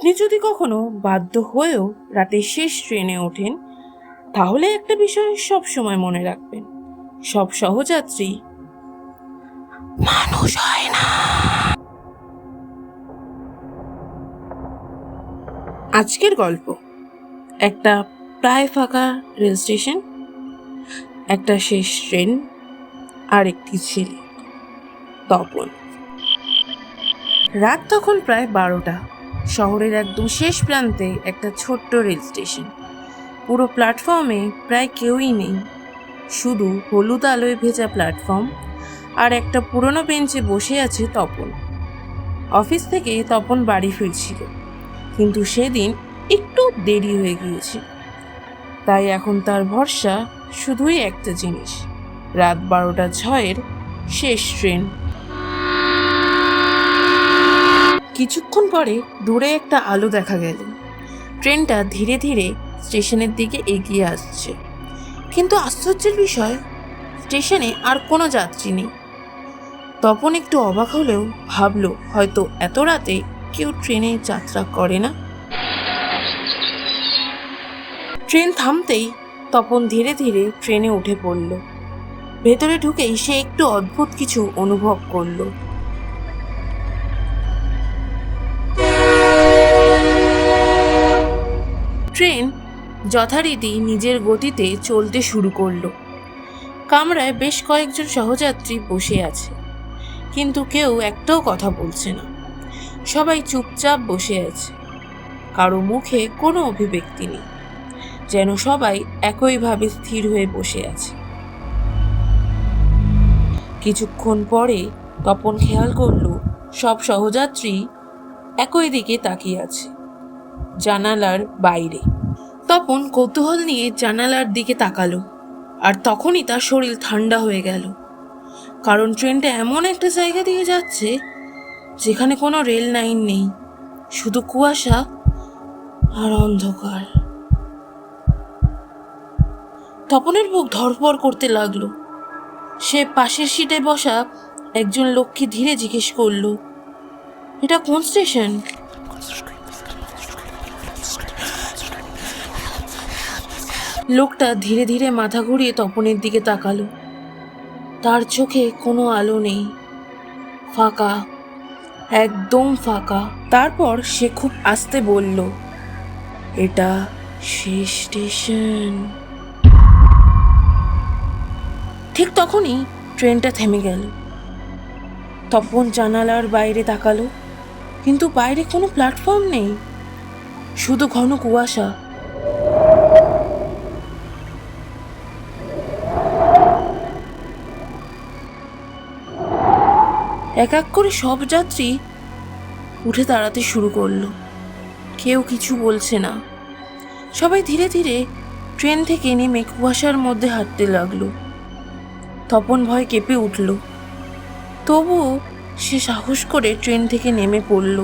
আপনি যদি কখনো বাধ্য হয়েও রাতের শেষ ট্রেনে ওঠেন, তাহলে একটা বিষয় সব সময় মনে রাখবেন, সব সহযাত্রী মানুষ হয় না। আজকের গল্প একটা প্রায় ফাঁকা রেল স্টেশন, একটা শেষ ট্রেন, আর একটি ছেলে, তপন। রাত তখন প্রায় 12টা। শহরের একদম শেষ প্রান্তে একটা ছোট্ট রেল স্টেশন। পুরো প্ল্যাটফর্মে প্রায় কেউই নেই, শুধু হলুদ আলোয় ভেজা প্ল্যাটফর্ম, আর একটা পুরনো বেঞ্চে বসে আছে তপন। অফিস থেকে তপন বাড়ি ফিরছিল, কিন্তু সেদিন একটু দেরি হয়ে গিয়েছে। তাই এখন তার ভরসা শুধুই একটা জিনিস, রাত 12:06 শেষ ট্রেন। কিছুক্ষণ পরে দূরে একটা আলো দেখা গেল। ট্রেনটা ধীরে ধীরে স্টেশনের দিকে এগিয়ে আসছে, কিন্তু আশ্চর্যের বিষয়, স্টেশনে আর কোনো যাত্রী নেই। তপন একটু অবাক হলেও ভাবলো হয়তো এত রাতে কেউ ট্রেনে যাত্রা করে না। ট্রেন থামতেই তপন ধীরে ধীরে ট্রেনে উঠে পড়ল। ভেতরে ঢুকেই সে একটু অদ্ভুত কিছু অনুভব করলো। ট্রেন যথারীতি নিজের গতিতে চলতে শুরু করলো। কামরায় বেশ কয়েকজন সহযাত্রী বসে আছে, কিন্তু কেউ একটাও কথা বলছে না। সবাই চুপচাপ বসে আছে, কারো মুখে কোনো অভিব্যক্তি নেই, যেন সবাই একইভাবে স্থির হয়ে বসে আছে। কিছুক্ষণ পরে তপন খেয়াল করলো সব সহযাত্রী একই দিকে তাকিয়ে আছে, জানালার বাইরে। তপন কৌতূহল নিয়ে জানালার দিকে তাকালো, আর তখনই তার শরীর ঠান্ডা হয়ে গেল, কারণ ট্রেনটা এমন একটা জায়গা দিয়ে যাচ্ছে যেখানে কোনো রেল লাইন নেই, শুধু কুয়াশা আর অন্ধকার। তপনের বুক ধড়ফড় করতে লাগলো। সে পাশের সিটে বসা একজন লোককে ধীরে জিজ্ঞেস করলো, এটা কোন স্টেশন? লোকটা ধীরে ধীরে মাথা ঘুরিয়ে তপনের দিকে তাকালো। তার চোখে কোনো আলো নেই, ফাঁকা, একদম ফাঁকা। তারপর সে খুব আস্তে বলল, এটা শেষ স্টেশন। ঠিক তখনই ট্রেনটা থেমে গেল। তপন জানালার বাইরে তাকালো, কিন্তু বাইরে কোনো প্ল্যাটফর্ম নেই, শুধু ঘন কুয়াশা। এক এক করে সব যাত্রী উঠে দাঁড়াতে শুরু করলো। কেউ কিছু বলছে না। সবাই ধীরে ধীরে ট্রেন থেকে নেমে কুয়াশার মধ্যে হাঁটতে লাগলো। তপন ভয় কেঁপে উঠল, তবুও সে সাহস করে ট্রেন থেকে নেমে পড়ল।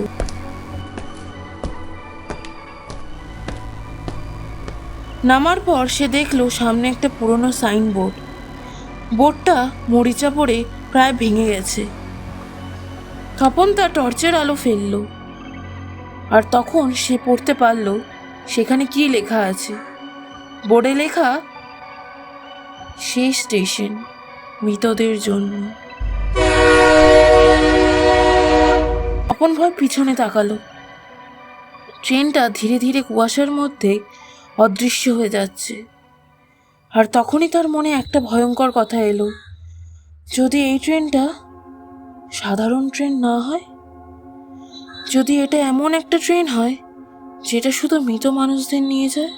নামার পর সে দেখলো সামনে একটা পুরনো সাইনবোর্ড। বোর্ডটা মরিচা পড়ে প্রায় ভেঙে গেছে। তপন তার টর্চের আলো ফেলল, আর তখন সে পড়তে পারল সেখানে কি লেখা আছে। বোর্ডে লেখা, শেষ স্টেশন, মৃতদের জন্য। তপন ভয় পিছনে তাকালো। ট্রেনটা ধীরে ধীরে কুয়াশার মধ্যে অদৃশ্য হয়ে যাচ্ছে, আর তখনই তার মনে একটা ভয়ঙ্কর কথা এলো, যদি এই ট্রেনটা সাধারণ ট্রেন না হয়, যদি এটা এমন একটা ট্রেন হয় যেটা শুধু মৃত মানুষদের নিয়ে যায়।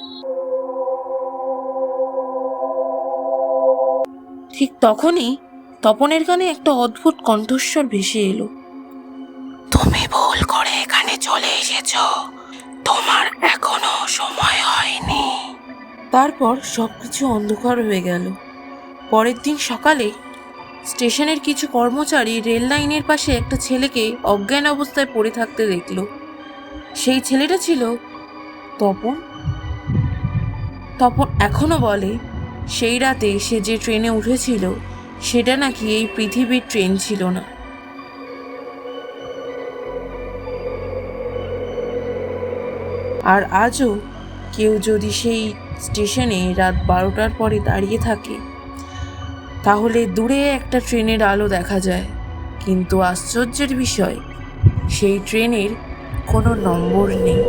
ঠিক তখনই তপনের কানে একটা অদ্ভুত কণ্ঠস্বর ভেসে এলো, তুমি ভুল করে এখানে চলে এসেছো, তোমার এখনো সময় হয়নি। তারপর সবকিছু অন্ধকার হয়ে গেল। পরের দিন সকালে স্টেশনের কিছু কর্মচারী রেল লাইনের পাশে একটা ছেলেকে অজ্ঞান অবস্থায় পড়ে থাকতে দেখল। সেই ছেলেটা ছিল তপন। তপন এখনো বলে সেই রাতে সে যে ট্রেনে উঠেছিল সেটা নাকি এই পৃথিবীর ট্রেন ছিল না। আর আজও কেউ যদি সেই স্টেশনে রাত 12টার পরে দাঁড়িয়ে থাকে তাহলে দূরে একটা ট্রেনের আলো দেখা যায়, কিন্তু আশ্চর্যের বিষয় সেই ট্রেনের কোনো নম্বর নেই।